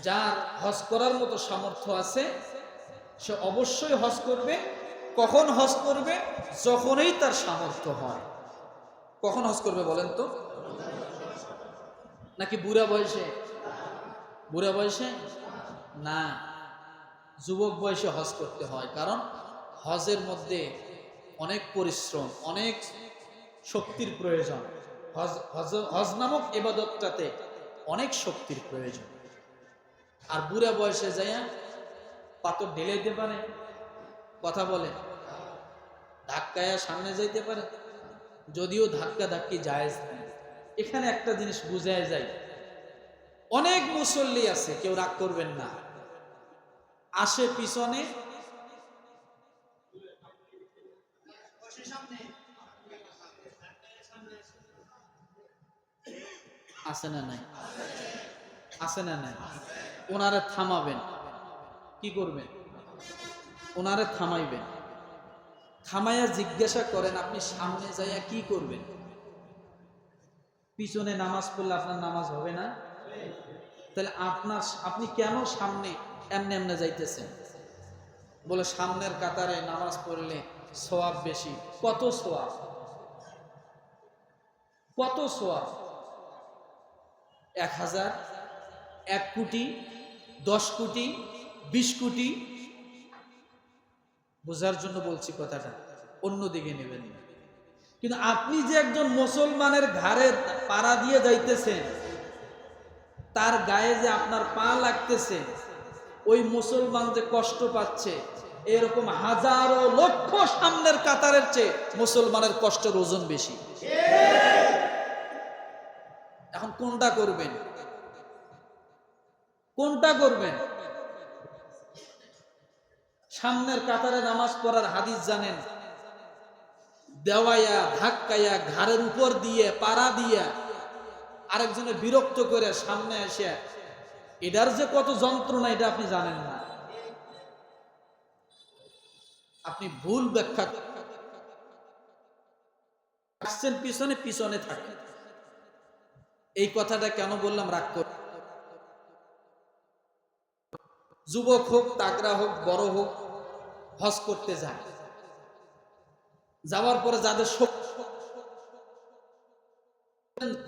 যার হজ করার মতো সামর্থ্য আছে সে অবশ্যই হজ করবে। কখন হজ করবে? যখনই তার সামর্থ্য হয়। কখন হজ করবে বলেন তো? নাকি বুড়া বয়সে? বুড়া বয়সে না, যুবক বয়সে হজ করতে হয়। কারণ হজের মধ্যে অনেক পরিশ্রম, অনেক শক্তির প্রয়োজন। হজ নামক ইবাদতটাতে অনেক শক্তির প্রয়োজন। আর বুড়া বয়সে যাইয়া পাথর ঢেলাইতে পারে? কথা বলে, ধাক্কায়া সামনে যাইতে পারে? যদিও ধাক্কা ধাক্কি জায়েজ নেই। এখানে একটা জিনিস বুঝায় যায়, অনেক মুসল্লি আছে, কেউ রাগ করবেন না, আসে পিছনে, আছে না নাই? আছে না নাই? ওনারে থামাবেন, কি করবেন? ওনারে থামাইবেন, থামাইয়া জিজ্ঞাসা করেন আপনি সামনে যাইয়া কি করবেন? পিছনে নামাজ পড়লে আপনার নামাজ হবে না? তাহলে আপনি কেন সামনে এমনে এমনে যাইতেছেন? বলে সামনের কাতারে নামাজ পড়লে সওয়াব বেশি। কত সওয়াব? কত সওয়াব? 1000, 1 কোটি, 10 কোটি, 20 কোটি? বোঝার জন্য বলছি কথাটা, অন্যদিকে নেবেন না। কিন্তু আপনি যে একজন মুসলমানের ঘাড়ে পাড়া দিয়ে যাইতেছেন, তার গায়ে যে আপনার পা লাগতেছে, ওই মুসলমান যে কষ্ট পাচ্ছে, এরকম হাজারো লক্ষ সামনের কাতারের চেয়ে মুসলমানের কষ্টের ওজন বেশি। এখন কোনটা করবেন? কোনটা করবেন? সামনের কাতারে নামাজ পড়ার হাদিস জানেন, দেওয়াইয়া ধাক্কাইয়া ঘাড়ের উপর দিয়ে পাড়া দিয়া আরেকজনের বিরক্ত করে সামনে এসে, এটার যে কত যন্ত্রণা এটা আপনি জানেন না। আপনি ভুল ব্যাখ্যা আসছেন, পিছনে পিছনে থাকেন। এই কথাটা কেন বললাম? রাগ করে, যুবক হোক, তাগড়া হোক, বড় হোক, হজ করতে যায়, যাওয়ার পরে যাদের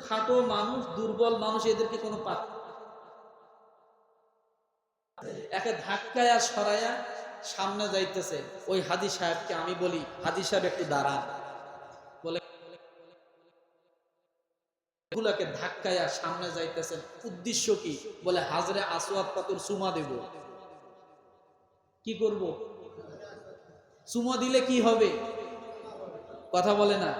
খাটো মানুষ, দুর্বল মানুষ, এদেরকে কোনো একে ধাক্কায়া সরাইয়া সামনে যাইতেছে, ওই হাদি সাহেবকে আমি বলি, হাদি সাহেব একটু দাঁড়ান, বলে এগুলাকে ধাক্কায়া সামনে যাইতেছেন, উদ্দেশ্য কি? বলে হাজরে আসওয়াদ পাথর চুমা দেব। কি করব? চুমা দিলে কি হবে? কথা বলে না,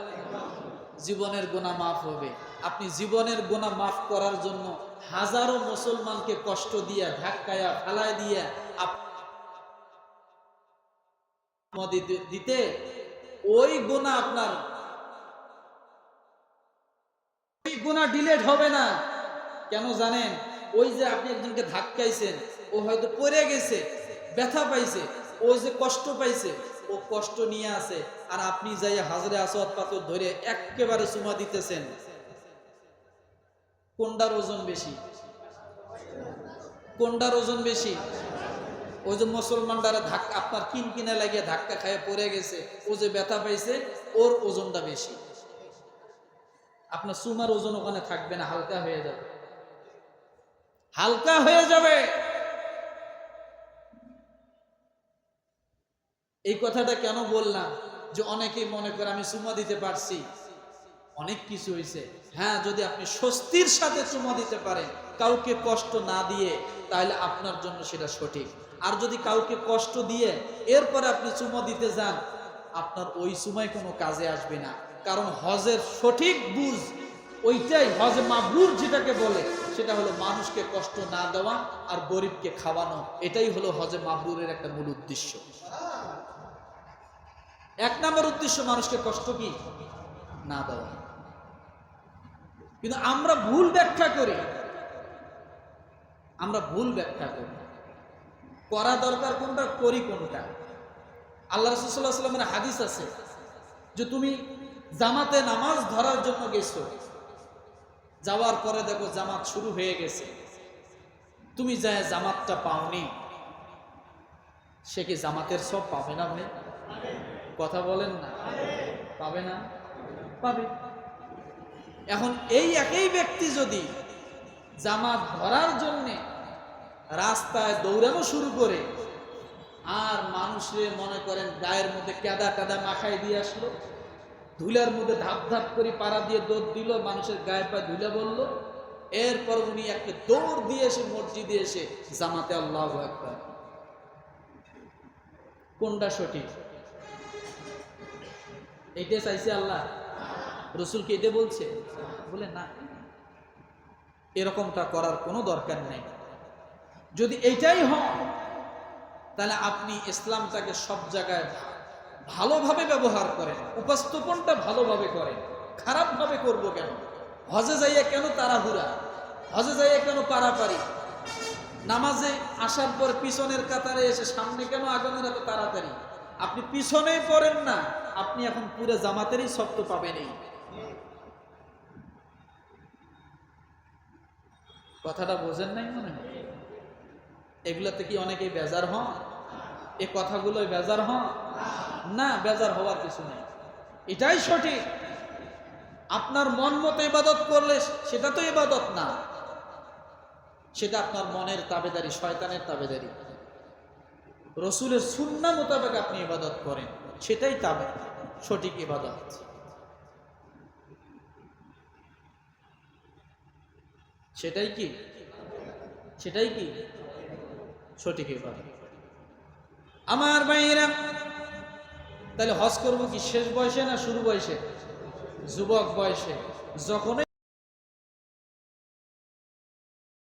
জীবনের গুনাহ মাফ হবে। আপনি জীবনের গুনাহ মাফ করার জন্য হাজারো মুসলমানকে কষ্ট দিয়া, ধাক্কায়া, ফালায় দিয়া দিতে, ওই গুনাহ আপনার, ওই গুনাহ ডিলেট হবে না। কেন জানেন? ওই যে আপনি একজনকে ধাক্কাইছেন, ও হয়তো পড়ে গেছে, ব্যথা পাইছে, ও যে কষ্ট পাইছে, ও কষ্ট নিয়ে আছে, আর আপনি যাই হাজরে আসওয়াদ পাথর ধরে একেবারে চুমা দিতেছেন। কোনটার ওজন বেশি? কোনটার ওজন বেশি? ওই যে মুসলমানটারে ধাক্কা, আপনার কিনকিনে লাগিয়ে ধাক্কা খাইয়ে পড়ে গেছে, ও যে ব্যথা পাইছে, ওর ওজনটা বেশি। আপনার চুমার ওজন ওখানে থাকবে না, হালকা হয়ে যাবে, হালকা হয়ে যাবে। এই কথাটা কেন বললাম? যে অনেকেই মনে করে আমি চুমা দিতে পারছি, অনেক কিছু হয়েছে। হ্যাঁ, যদি আপনি স্বস্তির সাথে চুমা দিতে পারেন, কাউকে কষ্ট না দিয়ে, তাহলে আপনার জন্য সেটা সঠিক। আর যদি কাউকে কষ্ট দিয়ে এরপরে আপনি চুমা দিতে যান, আপনার ওই চুমায় কোনো কাজে আসবে না। কারণ হজের সঠিক বুঝ ওইটাই, হজ মাবরুর যেটাকে বলে, সেটা হলো মানুষকে কষ্ট না দেওয়া আর গরিবকে খাওয়ানো। এটাই হলো হজে মাবরুরের একটা মূল উদ্দেশ্য। 1 নম্বর উদ্দেশ্য মানুষকে কষ্ট কি না দেওয়া। কিন্তু আমরা ভুল ব্যাখ্যা করি, আমরা ভুল ব্যাখ্যা করি। করা দরকার কোনটা, করি কোনটা। আল্লাহ রাসূল সাল্লাল্লাহু আলাইহি ওয়াসাল্লামের হাদিস আছে যে তুমি জামাতে নামাজ ধরার জন্য গেছো, যাওয়ার পরে দেখো জামাত শুরু হয়ে গেছে, তুমি যায় জামাতটা পাওনি, সে কি জামাতের সব পাবে না ভাই? কথা বলেন না, পাবে না? পাবে। এখন এই একই ব্যক্তি যদি জামাত ধরার জন্যে রাস্তায় দৌড়ানো শুরু করে আর মানুষের মনে করেন গায়ের মধ্যে কাদা টাদা মাখাই দিয়ে আসলো, ধুলার মধ্যে ধাপ ধাপ করে পাড়া দিয়ে দৌড় দিল, মানুষের গায়ে পায়ে ধুলা বলল, এরপর উনি একটা দৌড় দিয়ে এসে মসজিদে এসে জামাতে আল্লাহু আকবার, কোনটা সঠিক? এইটা চাইছে আল্লাহ? রসুল কি এটা বলছে? বলে না, এরকমটা করার কোনো দরকার নেই। যদি এইটাই হয় তাহলে আপনি ইসলামটাকে সব জায়গায় ভালোভাবে ব্যবহার করেন, উপস্থাপনটা ভালোভাবে করেন, খারাপভাবে করবো কেন? হজে যাইয়া কেন তাড়াহুড়া, হজে যাইয়া কেন পারাপারি, নামাজে আসার পর পিছনের কাতারে এসে সামনে কেন আগানোর এত তাড়াতাড়ি? আপনি পিছনেই পড়েন না, আপনি এখন পুরো জামাতেরই শক্ত পাবেনই। কথাটা বোঝেন নাই মনে হয়? এগুলাতে কি অনেকেই বেজার হন? এই কথাগুলোই বেজার হন না? বেজার হওয়ার কিছু নেই, এটাই সঠিক। আপনার মন মতো ইবাদত করলে সেটা তো ইবাদত না, সেটা আপনার মনের তাবেদারি, শয়তানের তাবেদারি। রসুলের সুন্নাহ মোতাবেক আপনি ইবাদত করেন, সেটাই তাবে সঠিক ইবাদত। সেটাই কি সঠিক ইবাদত। আমার ভাইয়েরা, তাহলে হজ করবো কি শেষ বয়সে না শুরু বয়সে? যুবক বয়সে, যখনই